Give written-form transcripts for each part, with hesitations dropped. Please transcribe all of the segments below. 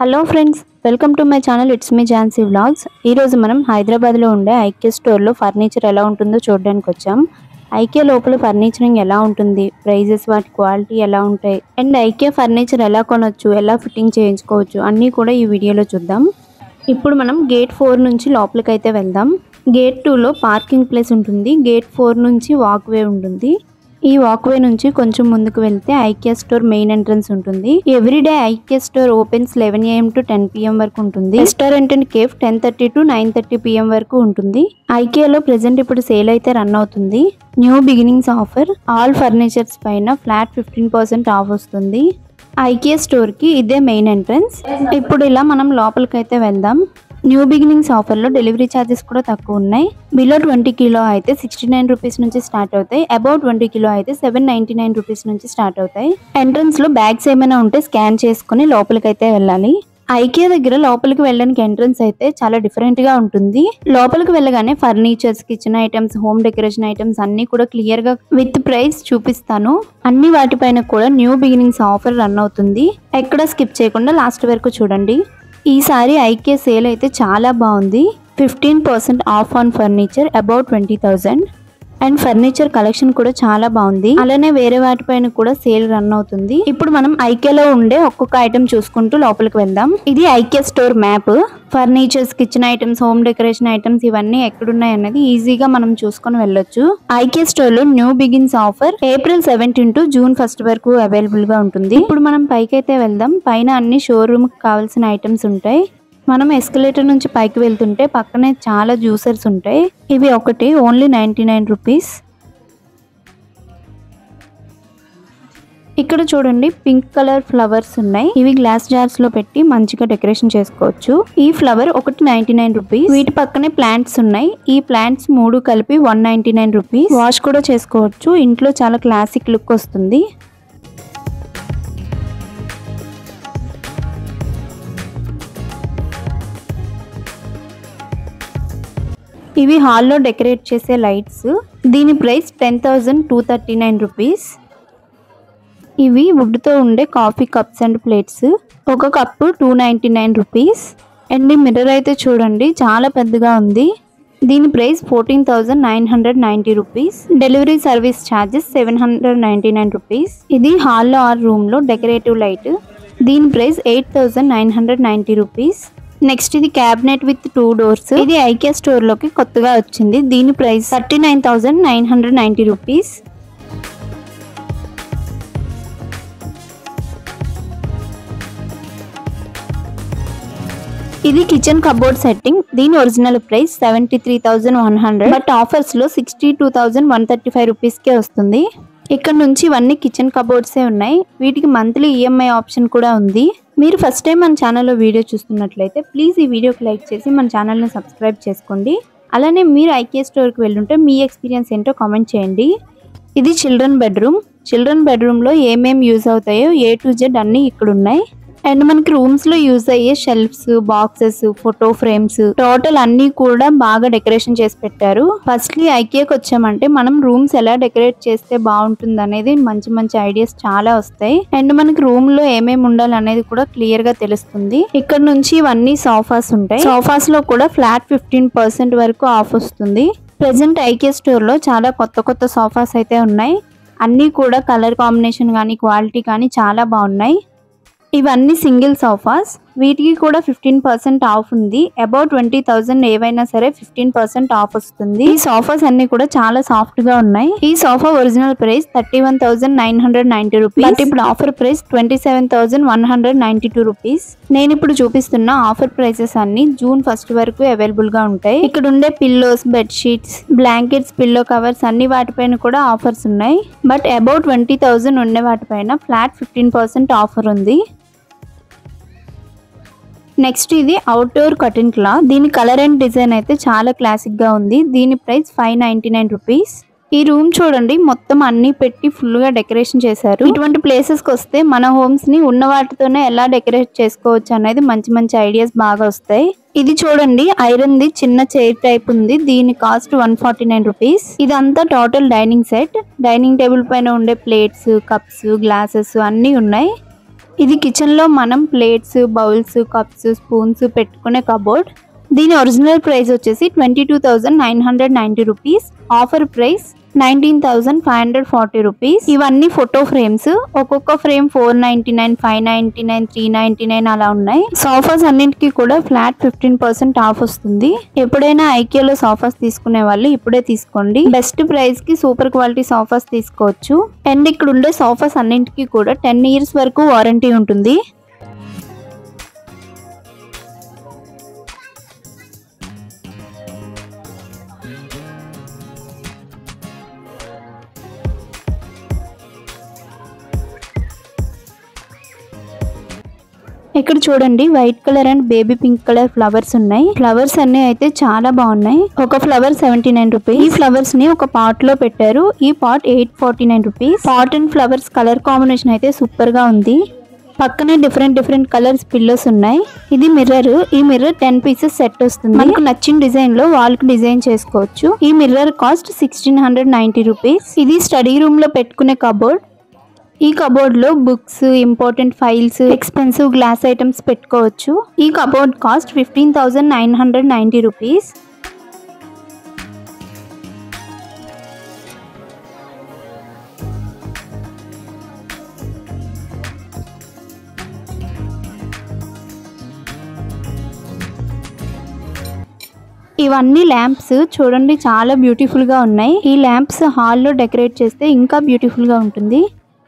Hello friends, welcome to my channel. It's me Jhansi vlogs. ఈరోజు మనం హైదరాబాద్లో ఉండే ఐకే స్టోర్లో ఫర్నిచర్ ఎలా ఉంటుందో చూడడానికి వచ్చాం. ఐకే లోపల ఫర్నిచరింగ్ ఎలా ఉంటుంది, ప్రైజెస్, వాటి క్వాలిటీ ఎలా ఉంటాయి, అండ్ ఐకే ఫర్నిచర్ ఎలా కొనొచ్చు, ఎలా ఫిట్టింగ్ చేయించుకోవచ్చు అన్నీ కూడా ఈ వీడియోలో చూద్దాం. ఇప్పుడు మనం గేట్ 4 నుంచి లోపలికి అయితే వెళ్దాం. గేట్ 2లో పార్కింగ్ ప్లేస్ ఉంటుంది. గేట్ 4 నుంచి వాక్వే ఉంటుంది. ఈ వాక్వే నుంచి కొంచెం ముందుకు వెళ్తే ఐకే స్టోర్ మెయిన్ ఎంట్రన్స్ ఉంటుంది. Everyday IK store opens 11 AM to 10 PM వరకు ఉంటుంది. Restaurant and cafe 10:30 to 9:30 PM వరకు ఉంటుంది. ఐకేలో ప్రెసెంట్ ఇప్పుడు సేల్ అయితే రన్ అవుతుంది. New beginnings offer, all furnitures పైన ఫ్లాట్ 15% ఆఫ్ వస్తుంది. ఐకే స్టోర్ కి ఇదే మెయిన్ ఎంట్రన్స్. ఇప్పుడు ఇలా మనం లోపలికైతే వెళ్దాం. న్యూ బిగినింగ్స్ ఆఫర్లో డెలివరీ ఛార్జెస్ కూడా తక్కువ ఉన్నాయి. బిలో 20 కిలో అయితే 69 రూపీస్ నుంచి స్టార్ట్ అవుతాయి. అబౌట్ 20 కిలో అయితే 799 రూపీస్ నుంచి స్టార్ట్ అవుతాయి. ఎంట్రన్స్ లో బ్యాగ్స్ ఏమైనా ఉంటే స్కాన్ చేసుకుని లోపలికైతే వెళ్ళాలి. ఐకే దగ్గర లోపలికి వెళ్ళడానికి ఎంట్రన్స్ అయితే చాలా డిఫరెంట్ గా ఉంటుంది. లోపలికి వెళ్ళగానే furnitures, kitchen items, home decoration items అన్ని కూడా క్లియర్ గా విత్ ప్రైస్ చూపిస్తాను. అన్ని వాటిపైన కూడా న్యూ బిగినింగ్స్ ఆఫర్ రన్ అవుతుంది. ఎక్కడ స్కిప్ చేయకుండా లాస్ట్ వరకు చూడండి. ఈసారి ఐకే సేల్ అయితే చాలా బాగుంది. 15% of on furniture about 20,000 and furniture collection కూడా చాలా బాగుంది. అలానే వేరే వాటిపైన కూడా సేల్ రన్ అవుతుంది. ఇప్పుడు మనం ఐకేలో ఉండే ఒక్కొక్క ఐటమ్ చూసుకుంటూ లోపలికి వెళ్దాం. ఇది IK store map. Furnitures, kitchen items, home decoration items ఇవన్నీ ఎక్కడున్నాయి అన్నది ఈజీగా మనం చూసుకొని వెళ్ళొచ్చు. ఐకే స్టోర్ లో new begins offer April 17 to June 1 వరకు అవైలబుల్ గా ఉంటుంది. ఇప్పుడు మనం పైకి అయితే వెళ్దాం. పైన అన్ని షోరూమ్ కి కావాల్సిన ఐటమ్స్ ఉంటాయి. మనం ఎస్కలేటర్ నుంచి పైకి వెళ్తుంటే పక్కనే చాలా జ్యూసర్స్ ఉంటాయి. ఇవి ఒకటి ఓన్లీ 99 రూపీస్. ఇక్కడ చూడండి, పింక్ కలర్ ఫ్లవర్స్ ఉన్నాయి. ఇవి గ్లాస్ జార్స్ లో పెట్టి మంచిగా డెకరేషన్ చేసుకోవచ్చు. ఈ ఫ్లవర్ ఒకటి 99 రూపీస్. వీటి పక్కనే ప్లాంట్స్ ఉన్నాయి. ఈ ప్లాంట్స్ 3 కలిపి 199 రూపీస్. వాష్ కూడా చేసుకోవచ్చు. ఇంట్లో చాలా క్లాసిక్ లుక్ వస్తుంది. ఇవి హాల్లో డెకరేట్ చేసే లైట్స్. దీని ప్రైస్ 10,239 రూపీస్. ఇవి వుడ్ తో ఉండే కాఫీ కప్స్ అండ్ ప్లేట్స్. ఒక కప్పు 299 రూపీస్. అండ్ ఈ మిర్రర్ అయితే చూడండి, చాలా పెద్దగా ఉంది. దీని price 14,990 rupees. Delivery service charges 799 rupees. ఇది హాల్లో ఆర్ రూమ్ లో డెకరేటివ్ లైట్. దీని ప్రైస్ 8,990 రూపీస్. నెక్స్ట్ ఇది క్యాబినెట్ విత్ 2 డోర్స్. ఇది ఐకే స్టోర్ లోకి కొత్తగా వచ్చింది. దీని ప్రైస్ 39,990 రూపీస్. ఇది కిచెన్ కబోర్డ్ సెట్టింగ్. దీని ఒరిజినల్ ప్రైస్ 73,100, బట్ ఆఫర్స్ లో 62,135 రూపీస్ కే వస్తుంది. ఇక్కడ నుంచి ఇవన్నీ కిచెన్ కబోర్డ్సే ఉన్నాయి. వీటికి మంత్లీ ఈఎంఐ ఆప్షన్ కూడా ఉంది. మీరు ఫస్ట్ టైం మన ఛానల్లో వీడియో చూస్తున్నట్లయితే ప్లీజ్ ఈ వీడియోకి లైక్ చేసి మన ఛానల్ని సబ్స్క్రైబ్ చేసుకోండి. అలానే మీరు ఐకే స్టోర్కి వెళ్ళుంటే మీ ఎక్స్పీరియన్స్ ఏంటో కామెంట్ చేయండి. ఇది చిల్డ్రన్ బెడ్రూమ్. చిల్డ్రన్ బెడ్రూమ్లో ఏమేమి యూజ్ అవుతాయో A to Z అన్నీ ఇక్కడ ఉన్నాయి. అండ్ మనకి రూమ్స్ లో యూజ్ అయ్యే shelves, boxes, photo frames, total అన్ని కూడా బాగా డెకరేషన్ చేసి పెట్టారు. ఫస్ట్లీ ఐకేకి వచ్చామంటే మనం రూమ్స్ ఎలా డెకరేట్ చేస్తే బాగుంటుంది అనేది మంచి మంచి ఐడియాస్ చాలా వస్తాయి. అండ్ మనకి రూమ్ లో ఏమేమి ఉండాలి అనేది కూడా క్లియర్ గా తెలుస్తుంది. ఇక్కడ నుంచి ఇవన్నీ సోఫాస్ ఉంటాయి. సోఫాస్ లో కూడా ఫ్లాట్ 15% వరకు ఆఫ్ వస్తుంది. ప్రెసెంట్ ఐకే స్టోర్ లో చాలా కొత్త కొత్త సోఫాస్ అయితే ఉన్నాయి. అన్ని కూడా కలర్ కాంబినేషన్ కానీ క్వాలిటీ కానీ చాలా బాగున్నాయి. ఇవన్నీ సింగిల్ సోఫాస్. వీటికి కూడా 15% ఆఫ్ ఉంది. అబౌట్ 20,000 ఏవైనా సరే 15% ఆఫ్ వస్తుంది. ఈ సోఫాస్ అన్ని కూడా చాలా సాఫ్ట్ గా ఉన్నాయి. ఈ sofa original price 31,990 rupees, but ఇప్పుడు ఆఫర్ ప్రైస్ 27,192 రూపీస్. నేను ఇప్పుడు చూపిస్తున్న ఆఫర్ ప్రైసెస్ అన్ని June 1 వరకు అవైలబుల్ గా ఉంటాయి. ఇక్కడ ఉండే pillows, bed sheets, blankets, pillow covers అన్ని వాటిపైన కూడా ఆఫర్స్ ఉన్నాయి. బట్ అబౌట్ 20,000 ఉండే వాటిపైన ఫ్లాట్ 15% ఆఫర్ ఉంది. నెక్స్ట్ ఇది అవుట్డోర్ కర్టెన్ క్లాత్. దీని కలర్ అండ్ డిజైన్ అయితే చాలా క్లాసిక్ గా ఉంది. దీని ప్రైస్ 599 రూపీస్. ఈ రూమ్ చూడండి, మొత్తం అన్ని పెట్టి ఫుల్ గా డెకరేషన్ చేశారు. ఇటువంటి ప్లేసెస్ కి వస్తే మన హోమ్స్ ని ఉన్న వాటితోనే ఎలా డెకరేట్ చేసుకోవచ్చు అనేది మంచి మంచి ఐడియాస్ బాగా వస్తాయి. ఇది చూడండి, ఐరన్ ది చిన్న చైర్ టైప్ ఉంది. దీని కాస్ట్ 149 రూపీస్. ఇదంతా total dining set. Dining table పైన ఉండే ప్లేట్స్, కప్స్, గ్లాసెస్ అన్ని ఉన్నాయి. ఇది కిచెన్ లో మనం ప్లేట్స్, బౌల్స్, కప్స్, స్పూన్స్ పెట్టుకునే కబోర్డ్. దీని ఒరిజినల్ ప్రైస్ వచ్చేసి 22,990 రూపీస్. Offer price 19,540 rupees. ఇవన్నీ ఫోటో ఫ్రేమ్స్. ఒక్కొక్క ఫ్రేమ్ 499, 599, 399 అలా ఉన్నాయి. సోఫాస్ అన్నింటికి కూడా ఫ్లాట్ 15% ఆఫ్ వస్తుంది. ఎప్పుడైనా ఐకియాలో సోఫాస్ తీసుకునే వాళ్ళు ఇప్పుడే తీసుకోండి. బెస్ట్ ప్రైస్ కి సూపర్ క్వాలిటీ సోఫాస్ తీసుకోవచ్చు. అండ్ ఇక్కడ ఉండే సోఫాస్ అన్నింటికి కూడా 10 years వరకు వారంటీ ఉంటుంది. ఇక్కడ చూడండి white colour and baby pink colour flowers ఉన్నాయి. ఫ్లవర్స్ అన్ని అయితే చాలా బాగున్నాయి. ఒక ఫ్లవర్ 79 రూపీస్. ఈ ఫ్లవర్స్ ని ఒక పాట్ లో పెట్టారు. ఈ pot 849 rupees. Pot and flowers colour combination అయితే సూపర్ గా ఉంది. పక్కనే డిఫరెంట్ కలర్స్ పిల్లోస్ ఉన్నాయి. ఇది మిర్రర్. ఈ మిర్రర్ 10 pieces సెట్ వస్తుంది. మనకు నచ్చిన డిజైన్ లో వాల్ కి డిజైన్ చేసుకోవచ్చు. ఈ మిర్రర్ కాస్ట్ 1690 రూపీస్. ఇది స్టడీ రూమ్ లో పెట్టుకునే కబోర్డ్. ఈ కబోర్డ్ లో books, important files, expensive glass items పెట్టుకోవచ్చు. ఈ కబోర్డ్ కాస్ట్ 15,990 రూపీస్. ఇవన్నీ ల్యాంప్స్ చూడండి, చాలా బ్యూటిఫుల్ గా ఉన్నాయి. ఈ ల్యాంప్స్ హాల్లో డెకరేట్ చేస్తే ఇంకా బ్యూటిఫుల్ గా ఉంటుంది.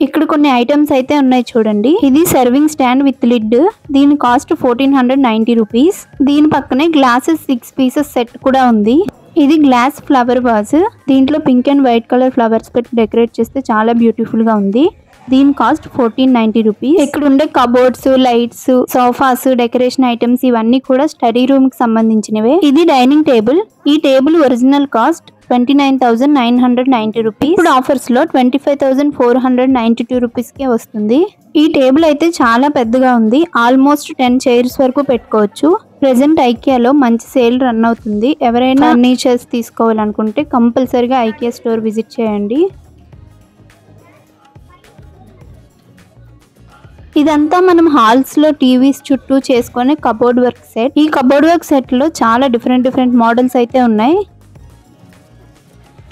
ఇక్కడ కొన్ని ఐటమ్స్ అయితే ఉన్నాయి చూడండి. ఇది సర్వింగ్ స్టాండ్ విత్ లిడ్. దీని కాస్ట్ 1490 రూపీస్. దీని పక్కనే గ్లాసెస్ 6 pieces సెట్ కూడా ఉంది. ఇది గ్లాస్ ఫ్లవర్ వాజ్. దీంట్లో pink and white colour flowers పెట్టి డెకరేట్ చేస్తే చాలా బ్యూటిఫుల్ గా ఉంది. దీని కాస్ట్ 1490 రూపీస్. ఇక్కడ ఉండే cupboards, lights, sofas, decoration items ఇవన్నీ కూడా స్టడీ రూమ్ కి సంబంధించినవే. ఇది డైనింగ్ టేబుల్. ఈ టేబుల్ ఒరిజినల్ కాస్ట్ 29,990 రూపీస్. ఇప్పుడు ఆఫర్స్ లో 25,492 రూపీస్ కే వస్తుంది. ఈ టేబుల్ అయితే చాలా పెద్దగా ఉంది. ఆల్మోస్ట్ 10 chairs వరకు పెట్టుకోవచ్చు. ప్రెసెంట్ ఐకియాలో మంచి సేల్ రన్ అవుతుంది. ఎవరైనా ఫర్నిచర్స్ తీసుకోవాలనుకుంటే కంపల్సరీగా ఐకియా స్టోర్ విజిట్ చేయండి. ఇదంతా మనం హాల్స్ లో టీవీస్ చుట్టూ చేసుకునే కబోర్డ్ వర్క్ సెట్. ఈ కబోర్డ్ వర్క్ సెట్ లో చాలా డిఫరెంట్ మోడల్స్ అయితే ఉన్నాయి.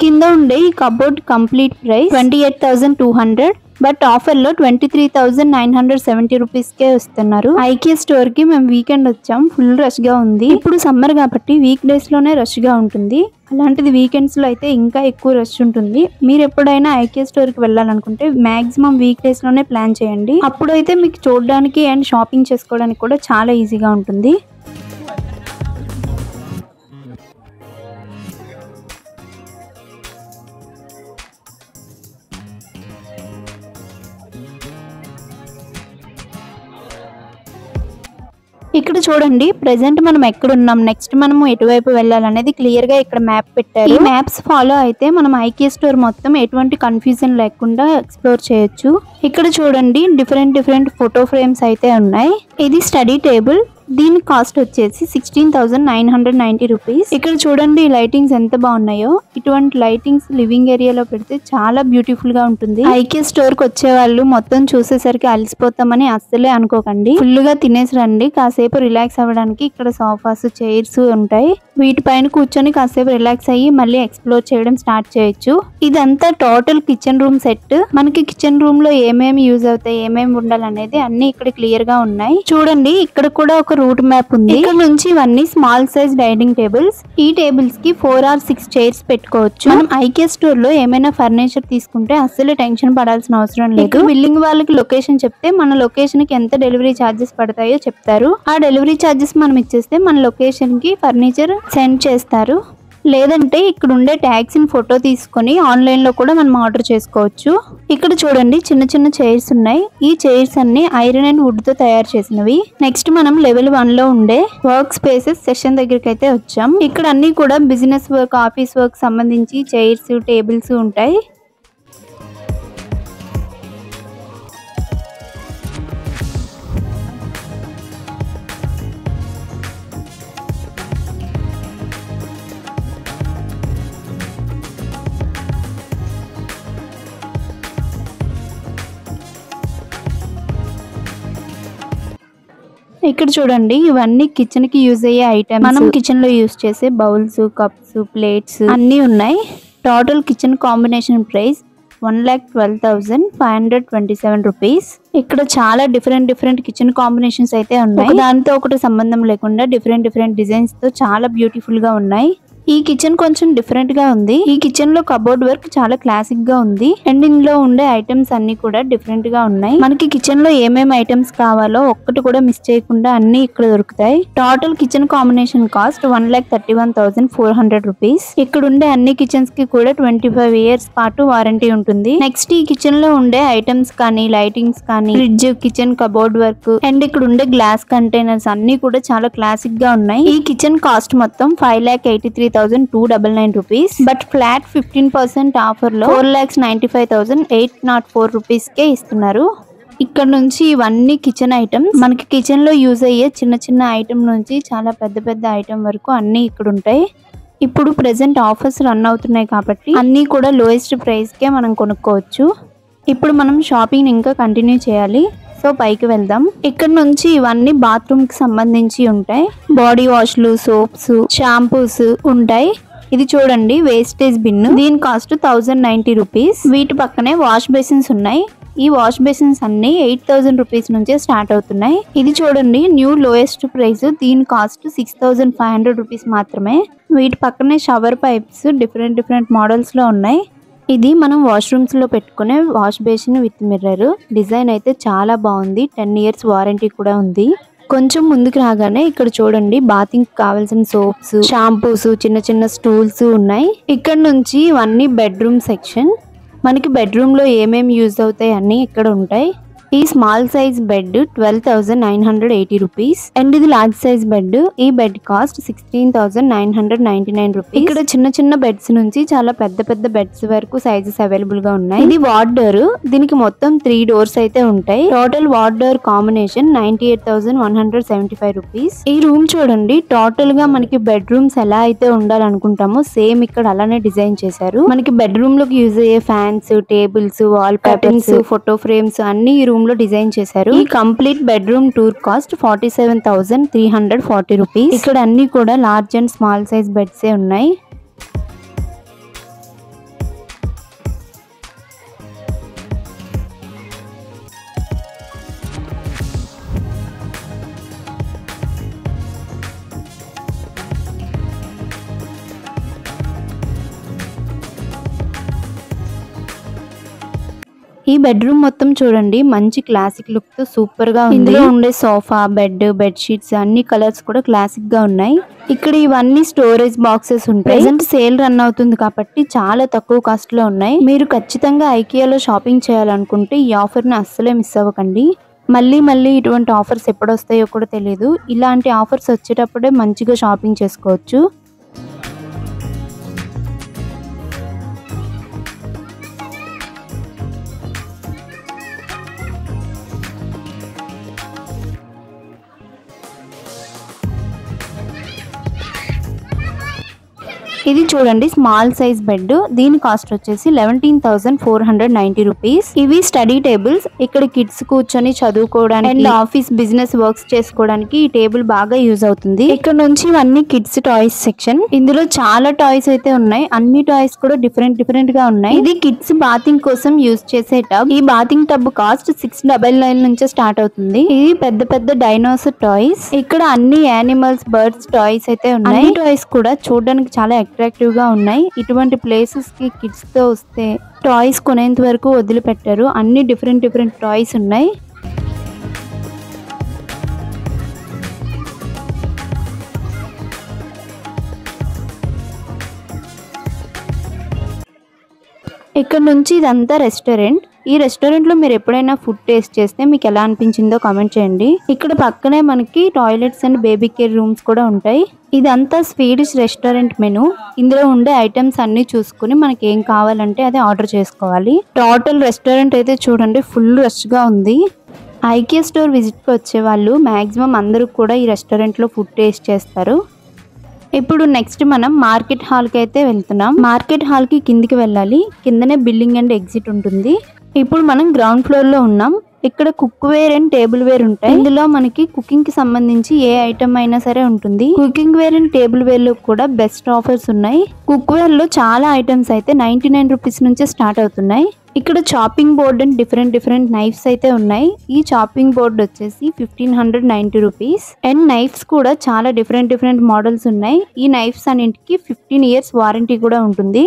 కింద ఉండే ఈ cupboard complete price 28,200. But offer లో 23,970 రూపీస్ కే వస్తున్నారు. ఐకియా స్టోర్ కి మేము వీకెండ్ వచ్చాం. ఫుల్ రష్ గా ఉంది. ఇప్పుడు సమ్మర్ కాబట్టి వీక్ డేస్ లోనే రష్ గా ఉంటుంది. అలాంటిది వీకెండ్స్ లో అయితే ఇంకా ఎక్కువ రష్ ఉంటుంది. మీరు ఎప్పుడైనా ఐకియా స్టోర్ కి వెళ్ళాలనుకుంటే మాక్సిమం వీక్ డేస్ లోనే ప్లాన్ చేయండి. అప్పుడైతే మీకు చూడడానికి అండ్ షాపింగ్ చేసుకోవడానికి కూడా చాలా ఈజీగా ఉంటుంది. ఇక్కడ చూడండి, ప్రెసెంట్ మనం ఎక్కడ ఉన్నాం, నెక్స్ట్ మనము ఎటువైపు వెళ్ళాలనేది క్లియర్ గా ఇక్కడ మ్యాప్ పెట్టారు. ఈ మ్యాప్స్ ఫాలో అయితే మనం ఐకియా స్టోర్ మొత్తం ఎటువంటి కన్ఫ్యూజన్ లేకుండా ఎక్స్ప్లోర్ చేయొచ్చు. ఇక్కడ చూడండి, డిఫరెంట్ ఫోటో ఫ్రేమ్స్ అయితే ఉన్నాయి. ఇది స్టడీ టేబుల్. దీని కాస్ట్ వచ్చేసి 16,990 రూపీస్. ఇక్కడ చూడండి లైటింగ్స్ ఎంత బాగున్నాయో. ఇటువంటి లైటింగ్స్ లివింగ్ ఏరియాలో పెడితే చాలా బ్యూటిఫుల్ గా ఉంటుంది. ఐకియా స్టోర్ కి వచ్చే వాళ్ళు మొత్తం చూసేసరికి అలసిపోతామని అస్సలే అనుకోకండి. ఫుల్ గా తినేసి రండి. కాసేపు రిలాక్స్ అవ్వడానికి ఇక్కడ సోఫాస్, చైర్స్ ఉంటాయి. వీటిపైన కూర్చొని కాసేపు రిలాక్స్ అయ్యి మళ్ళీ ఎక్స్ప్లోర్ చేయడం స్టార్ట్ చేయొచ్చు. ఇదంతా టోటల్ కిచెన్ రూమ్ సెట్. మనకి కిచెన్ రూమ్ లో ఏమేమి యూజ్ అవుతాయి, ఏమేమి ఉండాలనేది అన్ని ఇక్కడ క్లియర్ గా ఉన్నాయి. చూడండి, ఇక్కడ కూడా ఒక రూట్ మ్యాప్ ఉంది. ఇక్కడ నుంచి ఇవన్నీ స్మాల్ సైజ్ డైనింగ్ టేబుల్స్. ఈ టేబుల్స్ కి 4 or 6 chairs పెట్టుకోవచ్చు. మనం ఐకియా స్టోర్ లో ఏమైనా ఫర్నిచర్ తీసుకుంటే అస్సలు టెన్షన్ పడాల్సిన అవసరం లేదు. బిల్లింగ్ వాళ్ళకి లొకేషన్ చెప్తే మన లొకేషన్ కి ఎంత డెలివరీ ఛార్జెస్ పడతాయో చెప్తారు. ఆ డెలివరీ ఛార్జెస్ మనం ఇచ్చేస్తే మన లొకేషన్ కి ఫర్నిచర్ సెండ్ చేస్తారు. లేదంటే ఇక్కడ ఉండే ట్యాగ్స్ ని ఫోటో తీసుకొని ఆన్లైన్ లో కూడా మనం ఆర్డర్ చేసుకోవచ్చు. ఇక్కడ చూడండి, చిన్న చైర్స్ ఉన్నాయి. ఈ చైర్స్ అన్ని ఐరన్ అండ్ వుడ్ తో తయారు చేసినవి. నెక్స్ట్ మనం లెవెల్ 1 లో ఉండే వర్క్ స్పేసెస్ సెషన్ దగ్గరికి అయితే వచ్చాం. ఇక్కడ అన్ని కూడా బిజినెస్ వర్క్, ఆఫీస్ వర్క్ సంబంధించి చైర్స్, టేబుల్స్ ఉంటాయి. ఇక్కడ చూడండి, ఇవన్నీ కిచెన్ కి యూజ్ అయ్యే ఐటమ్స్. మనం కిచెన్ లో యూజ్ చేసే బౌల్స్, కప్స్, ప్లేట్స్ అన్ని ఉన్నాయి. Total kitchen combination price 1,12,527 rupees. ఇక్కడ చాలా డిఫరెంట్ కిచెన్ కాంబినేషన్స్ అయితే ఉన్నాయి. దాంతో ఒకటి సంబంధం లేకుండా డిఫరెంట్ డిజైన్స్ తో చాలా బ్యూటిఫుల్ గా ఉన్నాయి. ఈ కిచెన్ కొంచెం డిఫరెంట్ గా ఉంది. ఈ కిచెన్ లో కబోర్డ్ వర్క్ చాలా క్లాసిక్ గా ఉంది. అండ్ ఇందులో ఉండే ఐటమ్స్ అన్ని కూడా డిఫరెంట్ గా ఉన్నాయి. మనకి కిచెన్ లో ఏమేమి ఐటమ్స్ కావాలో ఒక్కటి కూడా మిస్ చేయకుండా అన్ని ఇక్కడ దొరుకుతాయి. Total kitchen combination cost 1,31,400 rupees. ఇక్కడ ఉండే అన్ని కిచెన్స్ కి కూడా 25 ఇయర్స్ పాటు వారంటీ ఉంటుంది. నెక్స్ట్ ఈ కిచెన్ లో ఉండే ఐటమ్స్ కానీ, లైటింగ్స్ కానీ, fridge, kitchen cupboard work and ఇక్కడ ఉండే గ్లాస్ కంటైనర్స్ అన్ని కూడా చాలా క్లాసిక్ గా ఉన్నాయి. ఈ కిచెన్ కాస్ట్ మొత్తం 5,83,299 రూపీస్. బట్ ఫ్లాట్ 15% ఆఫర్ లో 4,95,804 రూపీస్ కే ఇస్తున్నారు. ఇక్కడ నుంచి ఇవన్నీ కిచెన్ ఐటమ్స్. మనకి కిచెన్ లో యూజ్ అయ్యే చిన్న ఐటమ్ నుంచి చాలా పెద్ద ఐటమ్ వరకు అన్ని ఇక్కడ ఉంటాయి. ఇప్పుడు ప్రెసెంట్ ఆఫర్స్ రన్ అవుతున్నాయి కాబట్టి అన్ని కూడా లోయెస్ట్ ప్రైస్ కే మనం కొనుక్కోవచ్చు. ఇప్పుడు మనం షాపింగ్ ఇంకా కంటిన్యూ చేయాలి. సో పైకి వెళ్దాం. ఇక్కడ నుంచి ఇవన్నీ బాత్రూమ్ కి సంబంధించి ఉంటాయి. బాడీ వాష్లు, సోప్స్, షాంపూస్ ఉంటాయి. ఇది చూడండి, వేస్టేజ్ బిన్. దీని కాస్ట్ 1,090 రూపీస్. వీటి పక్కనే వాష్ బేసిన్స్ ఉన్నాయి. ఈ వాష్ బేసిన్స్ అన్ని 8,000 రూపీస్ నుంచే స్టార్ట్ అవుతున్నాయి. ఇది చూడండి, న్యూ లోయెస్ట్ ప్రైస్. దీని కాస్ట్ 6,500 రూపీస్ మాత్రమే. వీటి పక్కనే షవర్ పైప్స్ డిఫరెంట్ మోడల్స్ లో ఉన్నాయి. ఇది మనం వాష్రూమ్స్ లో పెట్టుకునే wash basin with mirror. Design అయితే చాలా బాగుంది. 10 ఇయర్స్ వారంటీ కూడా ఉంది. కొంచెం ముందుకు రాగానే ఇక్కడ చూడండి, బాతింగ్ కావాల్సిన సోప్స్, షాంపూస్, చిన్న స్టూల్స్ ఉన్నాయి. ఇక్కడ నుంచి ఇవన్నీ బెడ్రూమ్ సెక్షన్. మనకి బెడ్రూమ్ లో ఏమేమి యూజ్ అవుతాయి అన్ని ఇక్కడ ఉంటాయి. ఈ small size bed 12,980 rupees. And ఇది లార్జ్ సైజ్ బెడ్. ఈ బెడ్ కాస్ట్ 16,999 రూపీస్. ఇక్కడ చిన్న బెడ్స్ నుంచి చాలా పెద్ద బెడ్స్ వరకు సైజెస్ అవైలబుల్ గా ఉన్నాయి. ఇది వార్డర్. దీనికి మొత్తం 3 డోర్స్ అయితే ఉంటాయి. Total warder combination 98,175 rupees. ఈ రూమ్ చూడండి, టోటల్ గా మనకి బెడ్రూమ్స్ ఎలా అయితే ఉండాలనుకుంటామో సేమ్ ఇక్కడ అలానే డిజైన్ చేశారు. మనకి బెడ్రూమ్ లోకి యూజ్ అయ్యే fans, tables, wall curtains, photo frames అన్ని ఈ రూమ్ లో డిజైన్ చేశారు. ఈ complete bedroom tour cost 47,340 rupees. ఇక్కడ అన్ని కూడా large and small size beds ఉన్నాయి. ఈ బెడ్రూమ్ మొత్తం చూడండి, మంచి క్లాసిక్ లుక్ తో సూపర్ గా ఉంది. ఇందులో ఉండే సోఫా, బెడ్ షీట్స్ అన్ని కలర్స్ కూడా క్లాసిక్ గా ఉన్నాయి. ఇక్కడ ఇవన్నీ స్టోరేజ్ బాక్సెస్ ఉంటాయి. ప్రెసెంట్ సేల్ రన్ అవుతుంది కాబట్టి చాలా తక్కువ కాస్ట్ లో ఉన్నాయి. మీరు ఖచ్చితంగా ఐకియాలో షాపింగ్ చేయాలనుకుంటే ఈ ఆఫర్ ని అస్సలే మిస్ అవ్వకండి. మళ్ళీ ఇటువంటి ఆఫర్స్ ఎప్పుడు వస్తాయో కూడా తెలియదు. ఇలాంటి ఆఫర్స్ వచ్చేటప్పుడే మంచిగా షాపింగ్ చేసుకోవచ్చు. ఇది చూడండి, స్మాల్ సైజ్ బెడ్. దీని కాస్ట్ వచ్చేసి 11,490 రూపీస్. ఇవి స్టడీ టేబుల్స్. ఇక్కడ కిడ్స్ కూర్చొని చదువుకోవడానికి అండ్ ఆఫీస్ బిజినెస్ వర్క్స్ చేసుకోవడానికి ఈ టేబుల్ బాగా యూజ్ అవుతుంది. ఇక్కడ నుంచి ఇవన్నీ కిడ్స్ టాయ్స్ సెక్షన్. ఇందులో చాలా టాయ్స్ అయితే ఉన్నాయి. అన్ని టాయ్స్ కూడా డిఫరెంట్ గా ఉన్నాయి. ఇది కిడ్స్ బాతింగ్ కోసం యూజ్ చేసే టబ్. ఈ బాతింగ్ టబ్ కాస్ట్ 699 నుంచే స్టార్ట్ అవుతుంది. ఇది పెద్ద డైనోసార్ టాయ్స్. ఇక్కడ అన్ని యానిమల్స్, బర్డ్స్ టాయ్స్ అయితే ఉన్నాయి. అన్ని టాయ్స్ కూడా చూడడానికి చాలా అట్రాక్టివ్ గా ఉన్నాయి. ఇటువంటి ప్లేసెస్ కి కిడ్స్ తో వస్తే టాయ్స్ కొనేంత వరకు వదిలిపెట్టారు. అన్ని డిఫరెంట్ టాయ్స్ ఉన్నాయి. ఇక్కడ నుంచి ఇదంతా రెస్టారెంట్. ఈ రెస్టారెంట్ లో మీరు ఎప్పుడైనా ఫుడ్ టేస్ట్ చేస్తే మీకు ఎలా అనిపించిందో కామెంట్ చేయండి. ఇక్కడ పక్కనే మనకి toilets and baby care rooms కూడా ఉంటాయి. ఇదంతా స్వీడిష్ రెస్టారెంట్ మెనూ. ఇందులో ఉండే ఐటమ్స్ అన్ని చూసుకుని మనకి ఏం కావాలంటే అది ఆర్డర్ చేసుకోవాలి. టోటల్ రెస్టారెంట్ అయితే చూడండి, ఫుల్ రష్ గా ఉంది. ఐకియా స్టోర్ విజిట్ కి వచ్చే వాళ్ళు మాక్సిమం అందరూ కూడా ఈ రెస్టారెంట్ లో ఫుడ్ టేస్ట్ చేస్తారు. ఇప్పుడు నెక్స్ట్ మనం మార్కెట్ హాల్ కి అయితే వెళ్తున్నాం. మార్కెట్ హాల్ కి కిందికి వెళ్ళాలి. కిందనే బిల్డింగ్ అండ్ ఎగ్జిట్ ఉంటుంది. ఇప్పుడు మనం గ్రౌండ్ ఫ్లోర్ లో ఉన్నాం. ఇక్కడ cookware and tableware ఉంటాయి. ఇందులో మనకి కుకింగ్ కి సంబంధించి ఏ ఐటమ్ అయినా సరే ఉంటుంది. Cooking ware and tableware లో కూడా బెస్ట్ ఆఫర్స్ ఉన్నాయి. కుక్ వేర్ లో చాలా ఐటమ్స్ అయితే 99 రూపీస్ నుంచే స్టార్ట్ అవుతున్నాయి. ఇక్కడ chopping board and different knifes అయితే ఉన్నాయి. ఈ చాపింగ్ బోర్డ్ వచ్చేసి 1590 రూపీస్. అండ్ నైఫ్స్ కూడా చాలా డిఫరెంట్ మోడల్స్ ఉన్నాయి. ఈ నైఫ్స్ అన్నింటికి 15 ఇయర్స్ వారంటీ కూడా ఉంటుంది.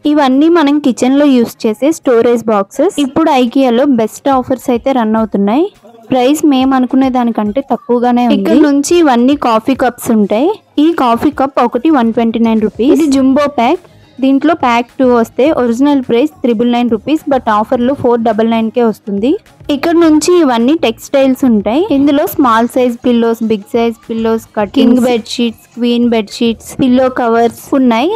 ఇవన్నీ మనం కిచెన్ లో యూస్ చేసే స్టోరేజ్ బాక్సెస్. ఇప్పుడు ఐకియాలో బెస్ట్ ఆఫర్స్ అయితే రన్ అవుతున్నాయి. ప్రైస్ మేము అనుకునే దానికంటే తక్కువగానే ఉంది. ఇక్కడ నుంచి ఇవన్నీ కాఫీ కప్స్ ఉంటాయి. ఈ కాఫీ కప్ ఒకటి 129 రూపీస్. ఇది జంబో ప్యాక్. దీంట్లో ప్యాక్ 2 వస్తే original price 399 rupees, but offer లో 499 కే వస్తుంది. ఇక్కడ నుంచి ఇవన్నీ టెక్స్టైల్స్ ఉంటాయి. ఇందులో small size pillows, big size pillows, king bed sheets, queen bed sheets, pillow covers ఉన్నాయి.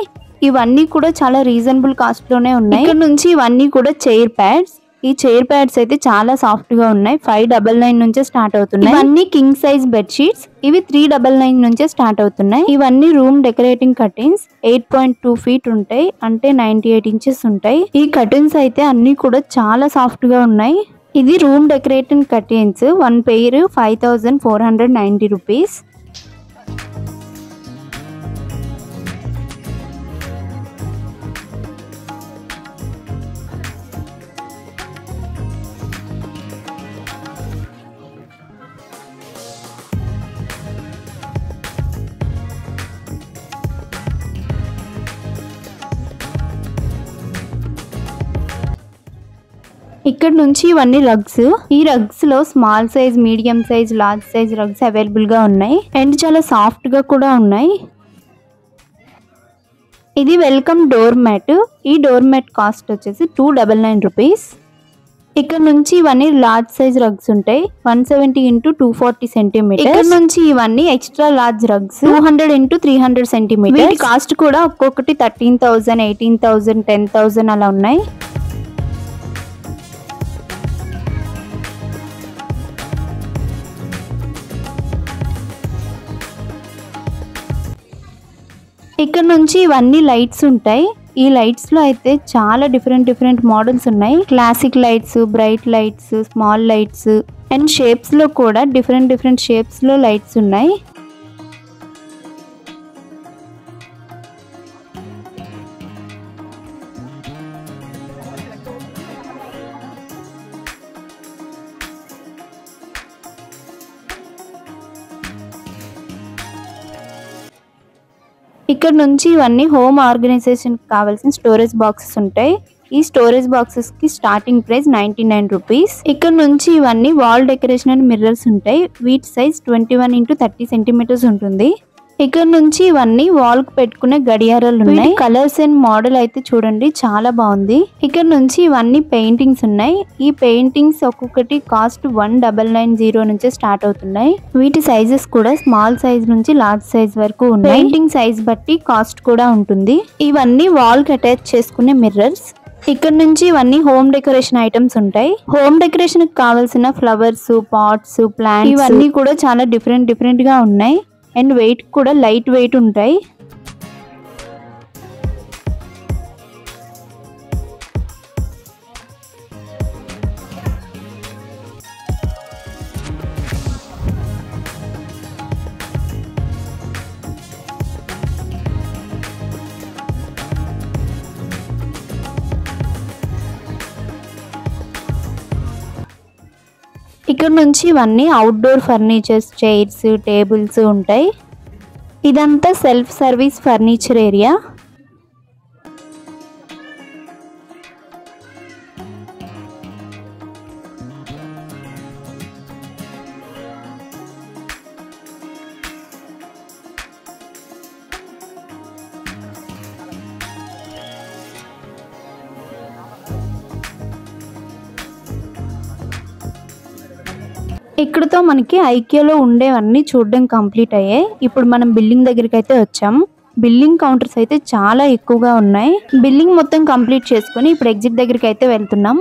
ఇవన్నీ కూడా చాలా రీజనబుల్ కాస్ట్ లోనే ఉన్నాయి. ఇక్కడ నుంచి ఇవన్నీ కూడా చైర్ ప్యాడ్స్. ఈ చైర్ ప్యాడ్స్ అయితే చాలా సాఫ్ట్ గా ఉన్నాయి. 599 నుంచే స్టార్ట్ అవుతున్నాయి. ఇవన్నీ కింగ్ సైజ్ బెడ్ షీట్స్. ఇవి 399 నుంచే స్టార్ట్ అవుతున్నాయి. ఇవన్నీ రూమ్ డెకరేటింగ్ కర్టెన్స్. 8.2 feet ఉంటాయి, అంటే 98 inches ఉంటాయి. ఈ కర్టెన్స్ అయితే అన్ని కూడా చాలా సాఫ్ట్ గా ఉన్నాయి. ఇది room decorating curtains. 1 pair 5490 rupees. ఇక్కడ నుంచి ఇవన్నీ రగ్స్. ఈ రగ్స్ లో small size, medium size, large size రగ్స్ available గా ఉన్నాయి. అండ్ చాలా సాఫ్ట్ గా కూడా ఉన్నాయి. ఇది వెల్కమ్ డోర్ మ్యాట్. ఈ డోర్ మ్యాట్ కాస్ట్ వచ్చేసి 299 రూపీస్. ఇక్కడ నుంచి ఇవన్నీ లార్జ్ సైజ్ రగ్స్ ఉంటాయి. 170 x 240 సెంటీమీటర్. ఇక్కడ నుంచి ఇవన్నీ extra large rugs 200 x 300 centimetre. వీటి కాస్ట్ కూడా ఒక్కొక్కటి 13,000, 18,000, 10,000 అలా ఉన్నాయి. ఇక్కడ నుంచి ఇవన్నీ లైట్స్ ఉంటాయి. ఈ లైట్స్ లో అయితే చాలా డిఫరెంట్ మోడల్స్ ఉన్నాయి. Classic lights, bright lights, small lights and shapes లో కూడా డిఫరెంట్ షేప్స్ లో లైట్స్ ఉన్నాయి. ఇక్కడ నుంచి ఇవన్నీ హోమ్ ఆర్గనైజేషన్ కావాల్సిన స్టోరేజ్ బాక్సెస్ ఉంటాయి. ఈ స్టోరేజ్ బాక్సెస్ కి స్టార్టింగ్ ప్రైస్ 99 రూపీస్. ఇక్కడ నుంచి ఇవన్నీ వాల్ డెకరేషన్ అండ్ మిర్రర్స్ ఉంటాయి. వీటి సైజ్ 21 x 30 సెంటీమీటర్స్ ఉంటుంది. ఇక్కడ నుంచి ఇవన్నీ వాల్ కు పెట్టుకునే గడియారాలు ఉన్నాయి. కలర్స్ అండ్ మోడల్ అయితే చూడండి చాలా బాగుంది. ఇక్కడ నుంచి ఇవన్నీ పెయింటింగ్స్ ఉన్నాయి. ఈ పెయింటింగ్స్ ఒక్కొక్కటి కాస్ట్ 1990 నుంచే స్టార్ట్ అవుతున్నాయి. వీటి సైజెస్ కూడా స్మాల్ సైజ్ నుంచి లార్జ్ సైజ్ వరకు ఉన్నాయి. పెయింటింగ్ సైజ్ బట్టి కాస్ట్ కూడా ఉంటుంది. ఇవన్నీ వాల్ కి అటాచ్ చేసుకునే మిర్రర్స్. ఇక్కడ నుంచి ఇవన్నీ హోమ్ డెకరేషన్ ఐటమ్స్ ఉంటాయి. హోమ్ డెకరేషన్ కి కావాల్సిన ఫ్లవర్స్, పాట్స్, ప్లాంట్స్ ఇవన్నీ కూడా చాలా డిఫరెంట్ గా ఉన్నాయి. అండ్ వెయిట్ కూడా లైట్ వెయిట్ ఉంటాయి. ఇక్కడ నుంచి ఇవన్నీ అవుట్డోర్ ఫర్నిచర్స్, చైర్స్, టేబుల్స్ ఉంటాయి. ఇదంతా సెల్ఫ్ సర్వీస్ ఫర్నిచర్ ఏరియా. ఇక్కడతో మనకి ఐకియాలో ఉండేవన్నీ చూడడం కంప్లీట్ అయ్యాయి. ఇప్పుడు మనం బిల్లింగ్ దగ్గరికి అయితే వచ్చాం. బిల్లింగ్ కౌంటర్స్ అయితే చాలా ఎక్కువగా ఉన్నాయి. బిల్లింగ్ మొత్తం కంప్లీట్ చేసుకొని ఇప్పుడు ఎగ్జిట్ దగ్గరికి అయితే వెళ్తున్నాం.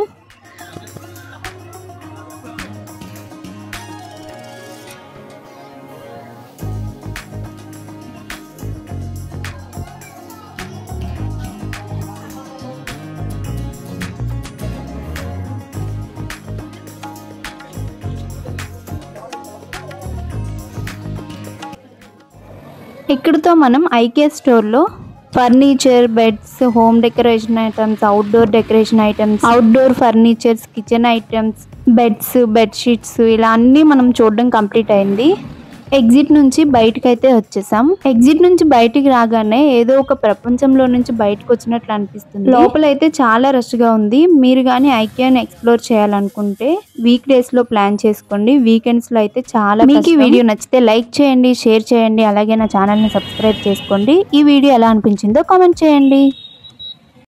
ఇక్కడితో మనం ఐకియా స్టోర్లో furniture, beds, home decoration items, outdoor decoration items, outdoor furnitures, kitchen items, beds, bedsheets ఇలా అన్నీ మనం చూడడం కంప్లీట్ అయింది. ఎగ్జిట్ నుంచి బయటకైతే వచ్చేసాం. ఎగ్జిట్ నుంచి బయటికి రాగానే ఏదో ఒక ప్రపంచంలో నుంచి బయటకు వచ్చినట్లు అనిపిస్తుంది. లోపలైతే చాలా రష్ గా ఉంది. మీరు కానీ ఐకియాని ఎక్స్ప్లోర్ చేయాలనుకుంటే వీక్ డేస్ లో ప్లాన్ చేసుకోండి. వీకెండ్స్ లో అయితే చాలా. మీకు ఈ వీడియో నచ్చితే లైక్ చేయండి, షేర్ చేయండి, అలాగే నా ఛానల్ ని సబ్స్క్రైబ్ చేసుకోండి. ఈ వీడియో ఎలా అనిపించిందో కామెంట్ చేయండి.